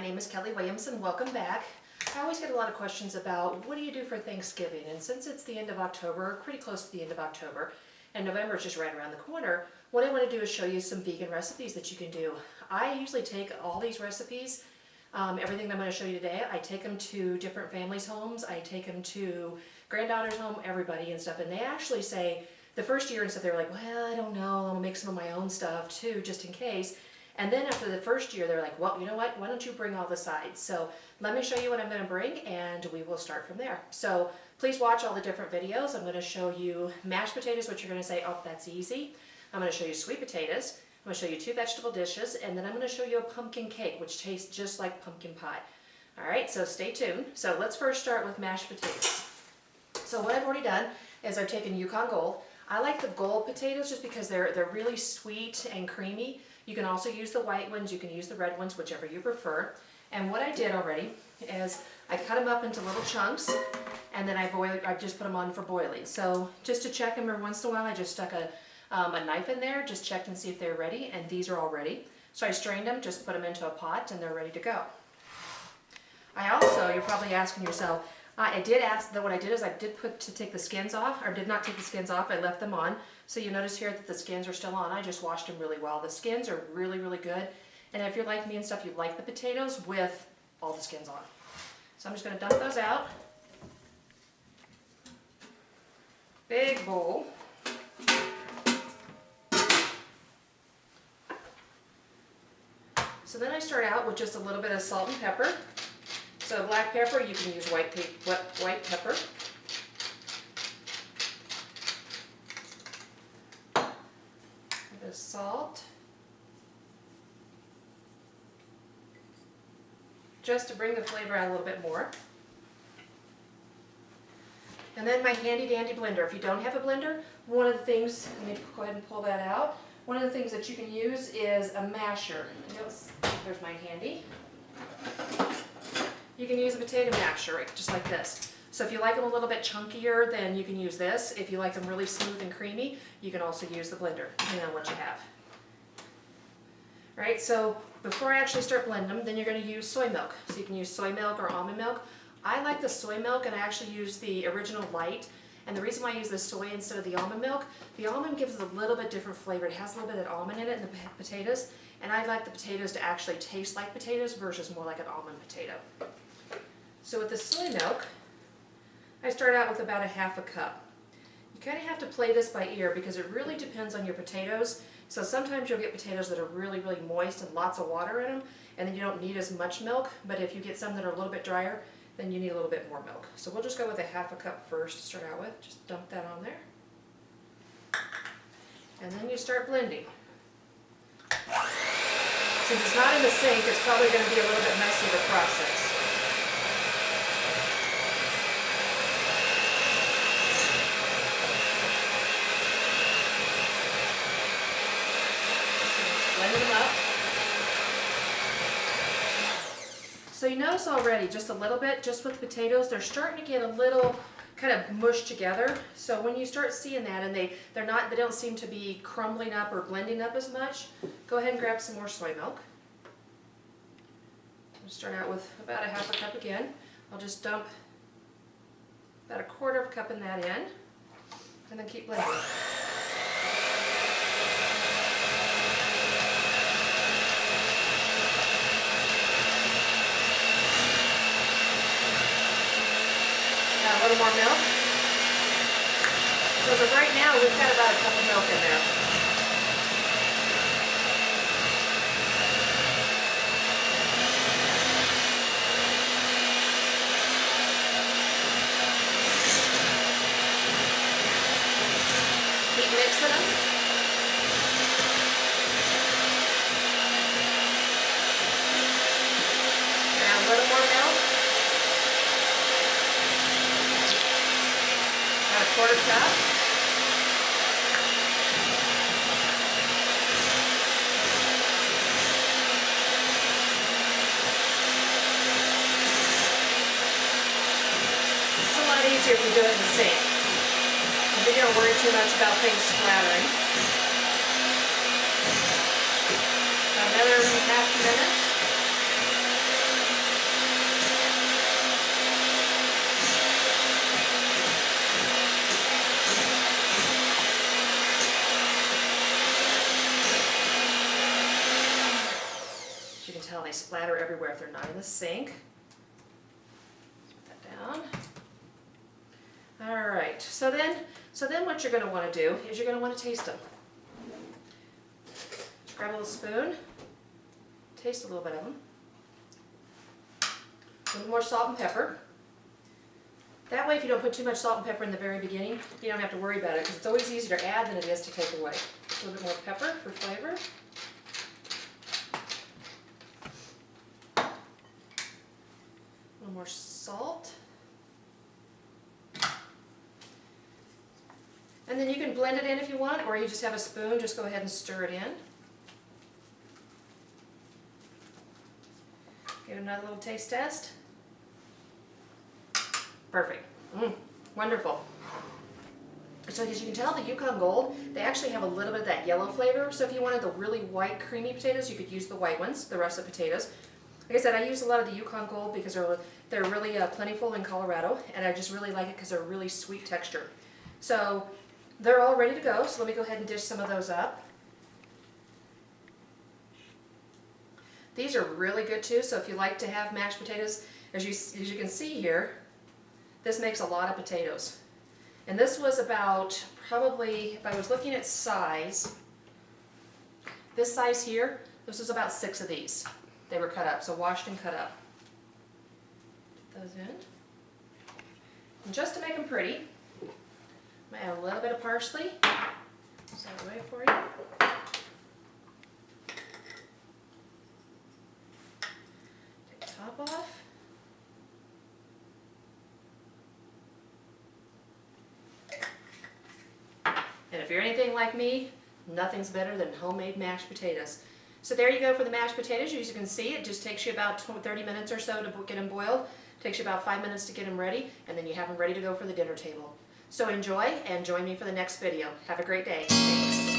my name is Kelley Williamson. Welcome back. I always get a lot of questions about what do you do for Thanksgiving, and since it's the end of October, pretty close to the end of October, and November is just right around the corner, what I want to do is show you some vegan recipes that you can do. I usually take all these recipes, everything that I'm going to show you today, I take them to different families' homes, I take them to granddaughter's home, everybody and stuff, and they actually say, the first year and stuff, they were like, well, I don't know, I'll make some of my own stuff too, just in case. And then after the first year, they're like, well, you know what, why don't you bring all the sides? So let me show you what I'm going to bring, and we will start from there. So please watch all the different videos. I'm going to show you mashed potatoes, which you're going to say, oh, that's easy. I'm going to show you sweet potatoes. I'm going to show you 2 vegetable dishes, and then I'm going to show you a pumpkin cake, which tastes just like pumpkin pie. All right, so stay tuned. So let's first start with mashed potatoes. So what I've already done is I've taken Yukon Gold. I like the gold potatoes just because they're really sweet and creamy. You can also use the white ones, you can use the red ones, whichever you prefer. And what I did already is I cut them up into little chunks, and then I just put them on for boiling. So just to check them every once in a while, I just stuck a knife in there, just checked and see if they're ready, and these are all ready. So I strained them, just put them into a pot, and they're ready to go. I also, you're probably asking yourself, I did ask that what I did is I did take the skins off, or did not take the skins off, I left them on. So you notice here that the skins are still on. I just washed them really well. The skins are really, really good. And if you're like me and stuff, you like the potatoes with all the skins on. So I'm just going to dump those out. Big bowl. So then I start out with just a little bit of salt and pepper. So black pepper, you can use white pepper. A bit of salt. Just to bring the flavor out a little bit more. And then my handy dandy blender. If you don't have a blender, one of the things, let me go ahead and pull that out. One of the things that you can use is a masher. There's mine handy. You can use a potato masher, just like this. So if you like them a little bit chunkier, then you can use this. If you like them really smooth and creamy, you can also use the blender, depending on what you have. All right, so before I actually start blending them, then you're going to use soy milk. So you can use soy milk or almond milk. I like the soy milk, and I actually use the original light. And the reason why I use the soy instead of the almond milk, the almond gives a little bit different flavor. It has a little bit of almond in it in the potatoes, and I like the potatoes to actually taste like potatoes versus more like an almond potato. So with the soy milk, I start out with about a half a cup. You kind of have to play this by ear because it really depends on your potatoes. So sometimes you'll get potatoes that are really, really moist and lots of water in them, and then you don't need as much milk. But if you get some that are a little bit drier, then you need a little bit more milk. So we'll just go with a half a cup first to start out with. Just dump that on there. And then you start blending. Since it's not in the sink, it's probably going to be a little bit messy of a process. Blending them up. So you notice already just a little bit, just with the potatoes, they're starting to get a little kind of mushed together. So when you start seeing that and they don't seem to be crumbling up or blending up as much, go ahead and grab some more soy milk. I'll start out with about a half a cup again. I'll just dump about a quarter of a cup in that in, and then keep blending. A little more milk. So as of right now, we've got about a cup of milk in there. Keep mixing them. Add a little more milk. A quarter cup. It's a lot easier if you do it in the sink, because then you don't worry too much about things splattering. Another half minute. they splatter everywhere if they're not in the sink. Let's put that down. All right, so then what you're going to want to do is you're going to want to taste them. Just grab a little spoon, taste a little bit of them. A little more salt and pepper. That way, if you don't put too much salt and pepper in the very beginning, you don't have to worry about it, because it's always easier to add than it is to take away. A little bit more pepper for flavor. A little more salt. And then you can blend it in if you want, or you just have a spoon, just go ahead and stir it in. Give it another little taste test. Perfect. Wonderful. So as you can tell, the Yukon Gold, they actually have a little bit of that yellow flavor. So if you wanted the really white, creamy potatoes, you could use the white ones, the russet potatoes. Like I said, I use a lot of the Yukon Gold because they're really plentiful in Colorado, and I just really like it because they're really sweet texture. So they're all ready to go, so let me go ahead and dish some of those up. These are really good too, so if you like to have mashed potatoes, as you can see here, this makes a lot of potatoes. And this was about, probably, if I was looking at size, this size here, this was about 6 of these. They were cut up, so washed and cut up. Put those in. And just to make them pretty, I'm going to add a little bit of parsley. Set it away for you. Take the top off. And if you're anything like me, nothing's better than homemade mashed potatoes. So there you go for the mashed potatoes. As you can see, it just takes you about 30 minutes or so to get them boiled. It takes you about 5 minutes to get them ready, and then you have them ready to go for the dinner table. So enjoy, and join me for the next video. Have a great day. Thanks.